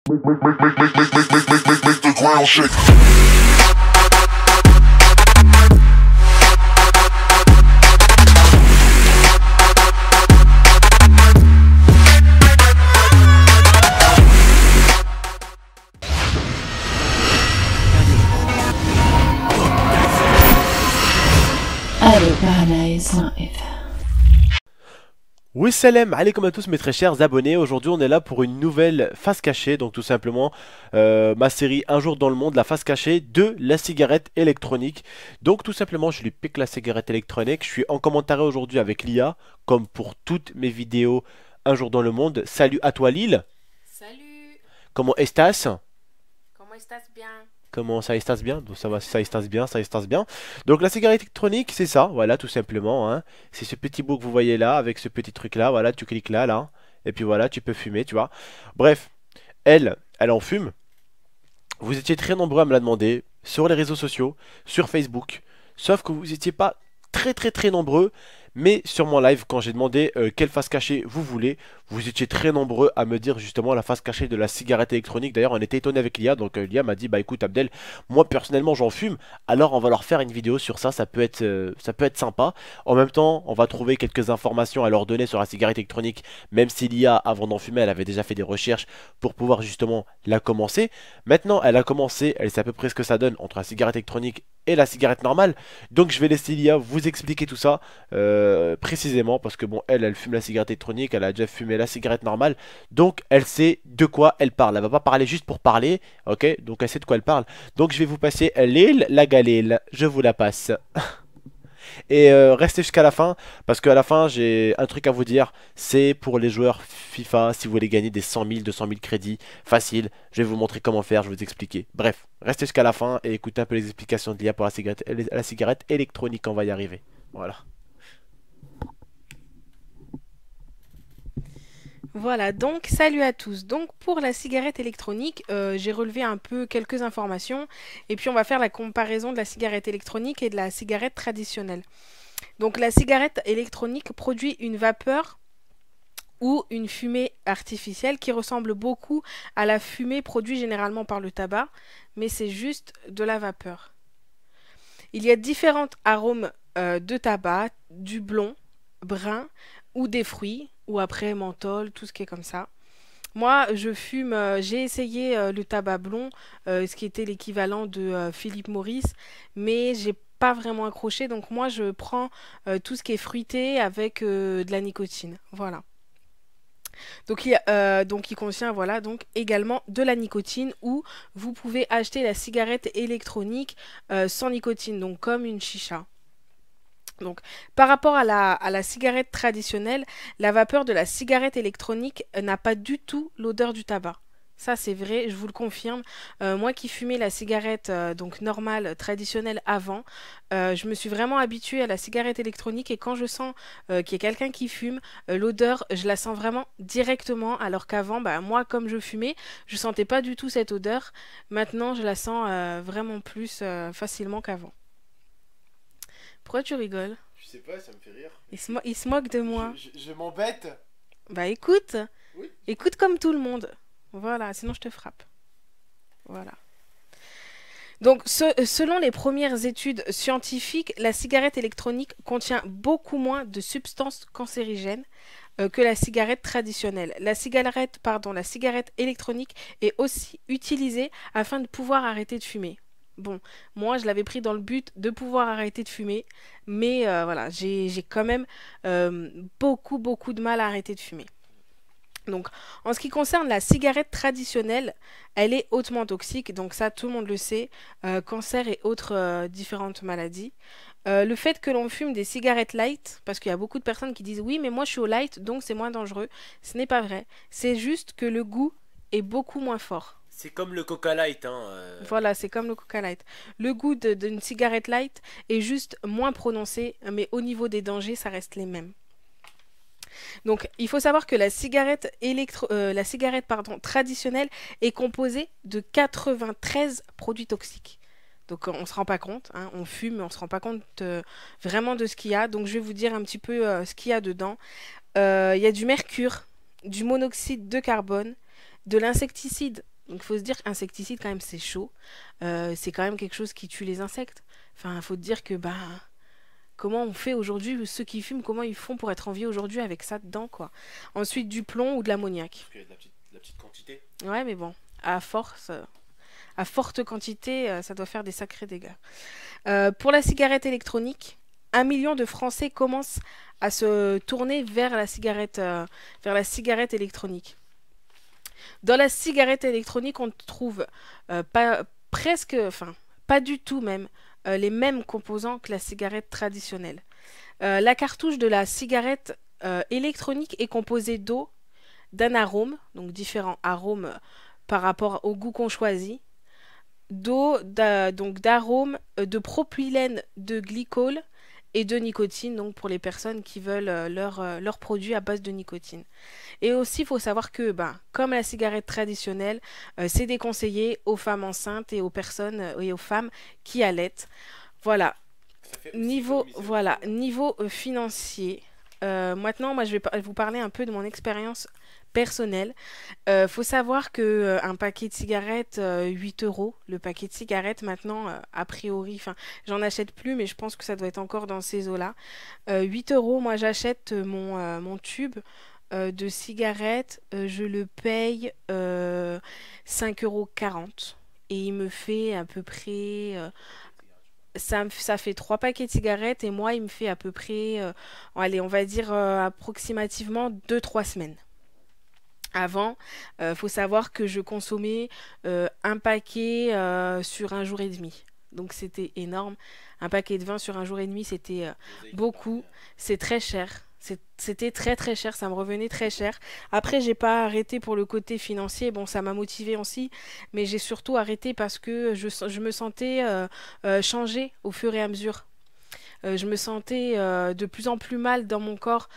Make the ground shake. Allez, Paradise Live. Oui, salam alaikum à tous mes très chers abonnés. Aujourd'hui on est là pour une nouvelle face cachée. Donc tout simplement ma série Un jour dans le monde, la face cachée de la cigarette électronique. Donc tout simplement je lui pique la cigarette électronique. Je suis en commentaire aujourd'hui avec Lia, comme pour toutes mes vidéos Un jour dans le monde. Salut à toi Lille. Salut, Comment estás? comment estás bien? Comment ça estás bien? Donc ça va, ça estás bien, ça estás bien. Donc la cigarette électronique, c'est ça, voilà, tout simplement, hein. C'est ce petit bout que vous voyez là, avec ce petit truc là, voilà, tu cliques là, là, et puis voilà, tu peux fumer, tu vois. Bref, elle en fume. Vous étiez très nombreux à me la demander sur les réseaux sociaux, sur Facebook, sauf que vous n'étiez pas très nombreux. Mais sur mon live, quand j'ai demandé quelle face cachée vous voulez, vous étiez très nombreux à me dire justement la face cachée de la cigarette électronique. D'ailleurs, on était étonné avec Lia, donc Lia m'a dit bah écoute Abdel, moi personnellement j'en fume, alors on va leur faire une vidéo sur ça, ça peut être sympa. En même temps, on va trouver quelques informations à leur donner sur la cigarette électronique, même si Lia avant d'en fumer, elle avait déjà fait des recherches pour pouvoir justement la commencer. Maintenant, elle a commencé, elle sait à peu près ce que ça donne entre la cigarette électronique et la cigarette normale. Donc je vais laisser Lia vous expliquer tout ça précisément parce que bon, elle fume la cigarette électronique, elle a déjà fumé la cigarette normale, donc elle sait de quoi elle parle. Elle va pas parler juste pour parler, ok? Donc elle sait de quoi elle parle. Donc je vais vous passer l'île, la galile, je vous la passe. Et restez jusqu'à la fin, parce qu'à la fin j'ai un truc à vous dire, c'est pour les joueurs FIFA, si vous voulez gagner des 100 000, 200 000 crédits, facile, je vais vous montrer comment faire, je vais vous expliquer. Bref, restez jusqu'à la fin et écoutez un peu les explications de l'IA pour la cigarette électronique, on va y arriver. Voilà. Voilà, donc salut à tous. Donc pour la cigarette électronique, j'ai relevé un peu quelques informations et puis on va faire la comparaison de la cigarette électronique et de la cigarette traditionnelle. Donc la cigarette électronique produit une vapeur ou une fumée artificielle qui ressemble beaucoup à la fumée produite généralement par le tabac, mais c'est juste de la vapeur. Il y a différents arômes de tabac, du blond, brun ou des fruits, ou après menthol, tout ce qui est comme ça. Moi, je fume, j'ai essayé le tabac blond, ce qui était l'équivalent de Philip Morris, mais j'ai pas vraiment accroché, donc moi je prends tout ce qui est fruité avec de la nicotine. Voilà. Donc il contient voilà donc également de la nicotine ou vous pouvez acheter la cigarette électronique sans nicotine, donc comme une chicha. Donc, par rapport à la cigarette traditionnelle, la vapeur de la cigarette électronique n'a pas du tout l'odeur du tabac. Ça, c'est vrai, je vous le confirme. Moi qui fumais la cigarette donc normale, traditionnelle avant, je me suis vraiment habituée à la cigarette électronique et quand je sens qu'il y a quelqu'un qui fume, l'odeur, je la sens vraiment directement, alors qu'avant, bah, moi, comme je fumais, je sentais pas du tout cette odeur. Maintenant, je la sens vraiment plus facilement qu'avant. Pourquoi tu rigoles? Je sais pas, ça me fait rire. Il se moque de moi. Je m'embête. Bah écoute, Oui. écoute comme tout le monde. Voilà, sinon je te frappe. Voilà. Donc, selon les premières études scientifiques, la cigarette électronique contient beaucoup moins de substances cancérigènes que la cigarette traditionnelle. La cigarette électronique est aussi utilisée afin de pouvoir arrêter de fumer. Bon, moi je l'avais pris dans le but de pouvoir arrêter de fumer, mais voilà, j'ai quand même beaucoup de mal à arrêter de fumer. Donc, en ce qui concerne la cigarette traditionnelle, elle est hautement toxique, donc ça tout le monde le sait, cancer et autres différentes maladies. Le fait que l'on fume des cigarettes light, parce qu'il y a beaucoup de personnes qui disent oui mais moi je suis au light donc c'est moins dangereux, ce n'est pas vrai, c'est juste que le goût est beaucoup moins fort. C'est comme le Coca Light, hein. Voilà, c'est comme le Coca Light. Le goût d'une cigarette light est juste moins prononcé, mais au niveau des dangers, ça reste les mêmes. Donc, il faut savoir que la cigarette traditionnelle est composée de 93 produits toxiques. Donc, on ne se rend pas compte, hein, on fume, mais on ne se rend pas compte vraiment de ce qu'il y a. Donc, je vais vous dire un petit peu ce qu'il y a dedans. Il y a du mercure, du monoxyde de carbone, de l'insecticide Donc il faut se dire qu'insecticide quand même c'est chaud. C'est quand même quelque chose qui tue les insectes. Enfin, il faut te dire que bah comment on fait aujourd'hui, ceux qui fument, comment ils font pour être en vie aujourd'hui avec ça dedans, quoi. Ensuite du plomb ou de l'ammoniac. Parce qu'il y a de la petite quantité. Ouais, mais bon, à force, à forte quantité, ça doit faire des sacrés dégâts. Pour la cigarette électronique, 1 million de Français commencent à se tourner vers la cigarette électronique. Dans la cigarette électronique, on trouve pas du tout même, les mêmes composants que la cigarette traditionnelle. La cartouche de la cigarette électronique est composée d'eau, d'un arôme, donc différents arômes par rapport au goût qu'on choisit, donc d'arôme, de propylène de glycol et de nicotine, donc pour les personnes qui veulent leur produit à base de nicotine. Et aussi, il faut savoir que, comme la cigarette traditionnelle, c'est déconseillé aux femmes enceintes et aux personnes et aux femmes qui allaitent. Voilà. Niveau financier. Maintenant, moi, je vais vous parler un peu de mon expérience personnelle. Faut savoir que un paquet de cigarettes, 8 euros, le paquet de cigarettes maintenant, a priori, enfin, j'en achète plus, mais je pense que ça doit être encore dans ces eaux-là. 8 euros, moi j'achète mon tube de cigarettes, je le paye 5,40 € et il me fait à peu près ça fait 3 paquets de cigarettes et moi il me fait à peu près allez, on va dire approximativement 2-3 semaines. Avant, faut savoir que je consommais un paquet sur un jour et demi. Donc c'était énorme. Un paquet de 20 sur un jour et demi, c'était beaucoup. C'est très cher. C'était très très cher, ça me revenait très cher. Après, j'ai pas arrêté pour le côté financier. Bon, ça m'a motivé aussi, mais j'ai surtout arrêté parce que je me sentais changer au fur et à mesure. Je me sentais de plus en plus mal dans mon corps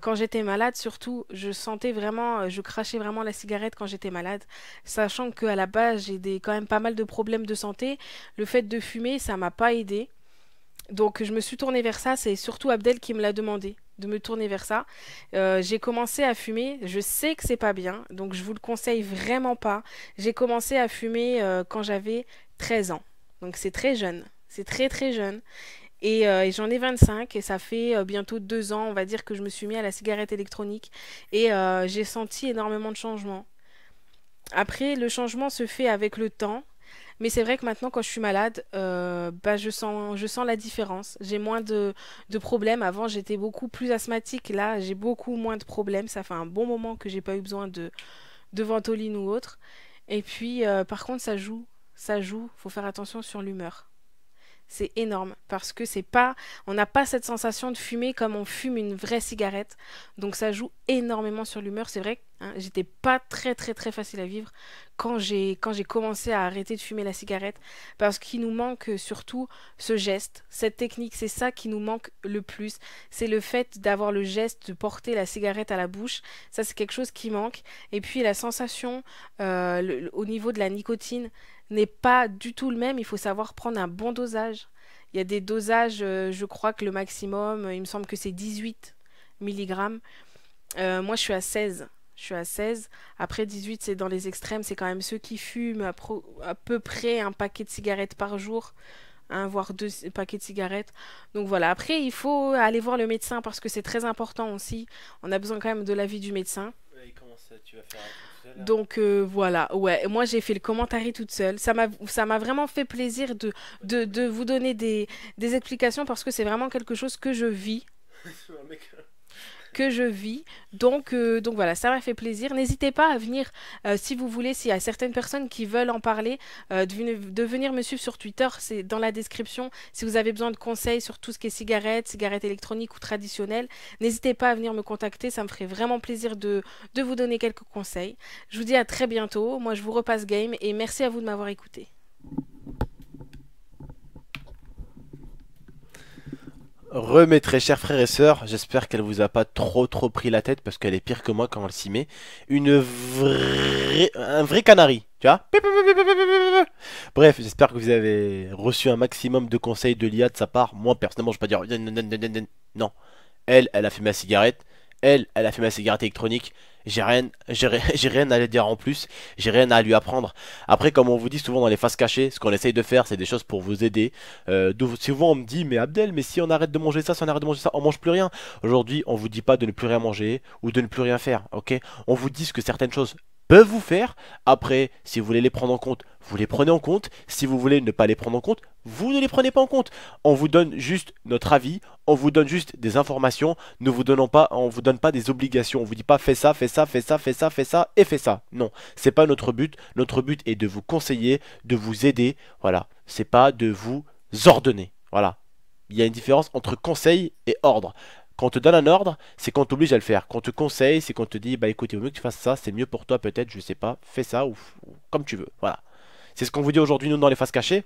quand j'étais malade. Surtout, je crachais vraiment la cigarette quand j'étais malade, sachant qu'à la base, j'ai quand même pas mal de problèmes de santé. Le fait de fumer, ça m'a pas aidé. Donc, je me suis tournée vers ça. C'est surtout Abdel qui me l'a demandé de me tourner vers ça. J'ai commencé à fumer. Je sais que c'est pas bien, donc je vous le conseille vraiment pas. J'ai commencé à fumer quand j'avais 13 ans. Donc, c'est très jeune. C'est très très jeune. Et j'en ai 25 et ça fait bientôt 2 ans, on va dire, que je me suis mis à la cigarette électronique et j'ai senti énormément de changements. Après, le changement se fait avec le temps, mais c'est vrai que maintenant, quand je suis malade, je sens la différence. J'ai moins de problèmes. Avant, j'étais beaucoup plus asthmatique. Là, j'ai beaucoup moins de problèmes. Ça fait un bon moment que j'ai pas eu besoin de Ventoline ou autre. Et puis, par contre, ça joue. Ça joue. Faut faire attention sur l'humeur. C'est énorme parce que on n'a pas cette sensation de fumer comme on fume une vraie cigarette. Donc ça joue énormément sur l'humeur. C'est vrai, hein, j'étais pas très très très facile à vivre quand j'ai commencé à arrêter de fumer la cigarette parce qu'il nous manque surtout ce geste, cette technique. C'est ça qui nous manque le plus. C'est le fait d'avoir le geste de porter la cigarette à la bouche. Ça, c'est quelque chose qui manque. Et puis la sensation au niveau de la nicotine n'est pas du tout le même. Il faut savoir prendre un bon dosage. Il y a des dosages, je crois que le maximum, il me semble que c'est 18 mg. Moi, je suis à 16. Je suis à 16. Après, 18, c'est dans les extrêmes. C'est quand même ceux qui fument à peu près un paquet de cigarettes par jour. Voire 2 paquets de cigarettes. Donc voilà. Après, il faut aller voir le médecin parce que c'est très important aussi. On a besoin quand même de l'avis du médecin. Et comment ça, tu vas faire donc voilà, ouais, moi j'ai fait le commentaire toute seule. Ça m'a vraiment fait plaisir de vous donner des explications parce que c'est vraiment quelque chose que je vis. Donc voilà, ça m'a fait plaisir. N'hésitez pas à venir, si vous voulez, s'il y a certaines personnes qui veulent en parler, de venir me suivre sur Twitter, c'est dans la description. Si vous avez besoin de conseils sur tout ce qui est cigarettes électroniques ou traditionnelles, n'hésitez pas à venir me contacter, ça me ferait vraiment plaisir de vous donner quelques conseils. Je vous dis à très bientôt, moi je vous repasse game et merci à vous de m'avoir écouté. Très chers frères et sœurs, j'espère qu'elle vous a pas trop pris la tête parce qu'elle est pire que moi quand elle s'y met. Un vrai canari, tu vois. Bref, j'espère que vous avez reçu un maximum de conseils de l'IA de sa part. Moi personnellement, je vais pas dire non. Elle a fumé ma cigarette, Elle a fait ma cigarette électronique. J'ai rien à lui dire en plus. J'ai rien à lui apprendre. Après, comme on vous dit souvent dans les faces cachées, ce qu'on essaye de faire, c'est des choses pour vous aider. Souvent, on me dit, mais Abdel, mais si on arrête de manger ça, si on arrête de manger ça, on mange plus rien. Aujourd'hui, on vous dit pas de ne plus rien manger ou de ne plus rien faire, ok? On vous dit ce que certaines choses peuvent vous faire. Après, si vous voulez les prendre en compte, vous les prenez en compte. Si vous voulez ne pas les prendre en compte, vous ne les prenez pas en compte. On vous donne juste notre avis, on vous donne juste des informations, on vous donne pas des obligations. On vous dit pas fais ça, fais ça, fais ça, fais ça, fais ça et fais ça. Non, c'est pas notre but. Notre but est de vous conseiller, de vous aider. Voilà, c'est pas de vous ordonner. Voilà. Il y a une différence entre conseil et ordre. Quand on te donne un ordre, c'est qu'on t'oblige à le faire. Quand on te conseille, c'est qu'on te dit, bah écoute, il vaut mieux que tu fasses ça, c'est mieux pour toi peut-être, je sais pas, fais ça ou comme tu veux. Voilà. C'est ce qu'on vous dit aujourd'hui, nous, dans les faces cachées.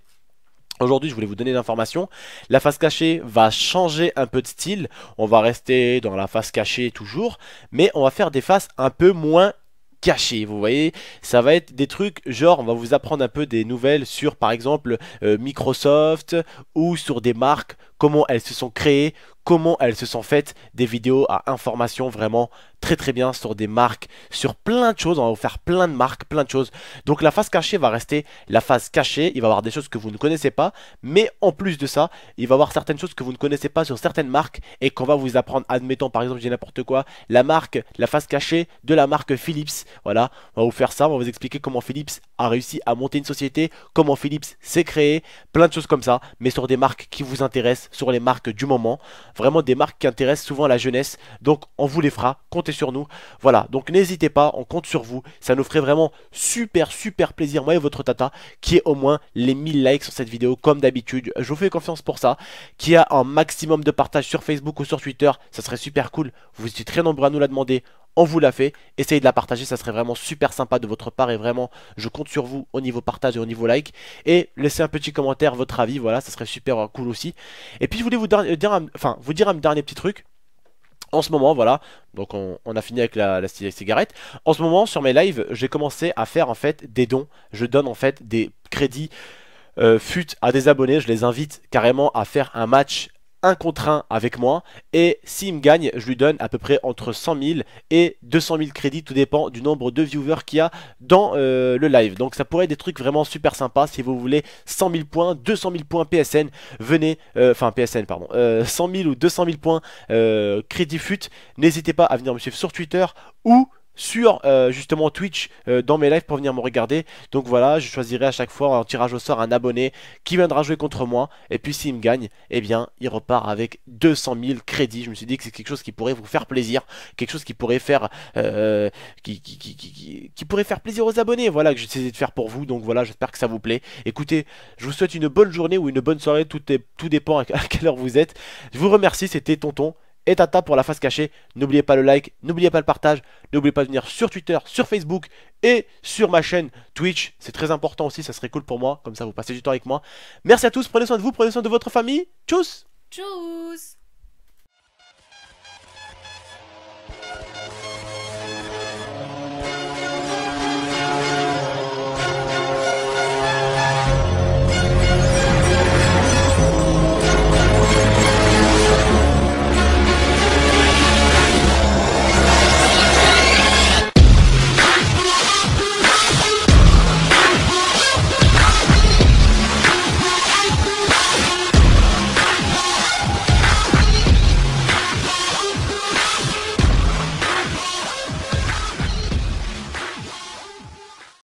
Aujourd'hui, je voulais vous donner l'information. La face cachée va changer un peu de style. On va rester dans la face cachée toujours, mais on va faire des faces un peu moins cachées. Vous voyez, ça va être des trucs genre, on va vous apprendre un peu des nouvelles sur, par exemple, Microsoft ou sur des marques, comment elles se sont créées, comment elles se sont faites, des vidéos à information vraiment très bien sur des marques, sur plein de choses. On va vous faire plein de marques, plein de choses. Donc la face cachée va rester la face cachée. Il va y avoir des choses que vous ne connaissez pas, mais en plus de ça, il va y avoir certaines choses que vous ne connaissez pas sur certaines marques et qu'on va vous apprendre. Admettons par exemple, j'ai n'importe quoi, la face cachée de la marque Philips. Voilà, on va vous faire ça, on va vous expliquer comment Philips a réussi à monter une société, comment Philips s'est créé, plein de choses comme ça, mais sur des marques qui vous intéressent, sur les marques du moment. Vraiment des marques qui intéressent souvent la jeunesse. Donc on vous les fera, comptez sur nous. Voilà, donc n'hésitez pas, on compte sur vous. Ça nous ferait vraiment super plaisir, moi et votre tata, qui ait au moins les 1000 likes sur cette vidéo comme d'habitude. Je vous fais confiance pour ça. Qui a un maximum de partage sur Facebook ou sur Twitter, ça serait super cool. Vous êtes très nombreux à nous la demander. On vous l'a fait, essayez de la partager, ça serait vraiment super sympa de votre part et vraiment je compte sur vous au niveau partage et au niveau like. Et laissez un petit commentaire, votre avis, voilà, ça serait super cool aussi. Et puis je voulais vous dire un dernier petit truc. En ce moment, voilà, donc on a fini avec la cigarette. En ce moment, sur mes lives, j'ai commencé à faire en fait des dons. Je donne en fait des crédits FUT à des abonnés. Je les invite carrément à faire un match 1 contre 1 avec moi, et s'il me gagne, je lui donne à peu près entre 100 000 et 200 000 crédits, tout dépend du nombre de viewers qu'il y a dans le live. Donc ça pourrait être des trucs vraiment super sympas. Si vous voulez 100 000 points, 200 000 points PSN, venez, enfin PSN pardon, 100 000 ou 200 000 points crédit FUT, n'hésitez pas à venir me suivre sur Twitter ou sur justement Twitch dans mes lives pour venir me regarder. Donc voilà, je choisirai à chaque fois en tirage au sort un abonné qui viendra jouer contre moi, et puis s'il me gagne, eh bien il repart avec 200 000 crédits. Je me suis dit que c'est quelque chose qui pourrait vous faire plaisir, quelque chose qui pourrait faire qui pourrait faire plaisir aux abonnés, voilà, que j'essaie de faire pour vous. Donc voilà, j'espère que ça vous plaît. Écoutez, je vous souhaite une bonne journée ou une bonne soirée, tout dépend à quelle heure vous êtes. Je vous remercie, c'était Tonton et Tata pour la face cachée. N'oubliez pas le like, n'oubliez pas le partage, n'oubliez pas de venir sur Twitter, sur Facebook et sur ma chaîne Twitch. C'est très important aussi, ça serait cool pour moi, comme ça vous passez du temps avec moi. Merci à tous, prenez soin de vous, prenez soin de votre famille. Tchuss. Tchuss.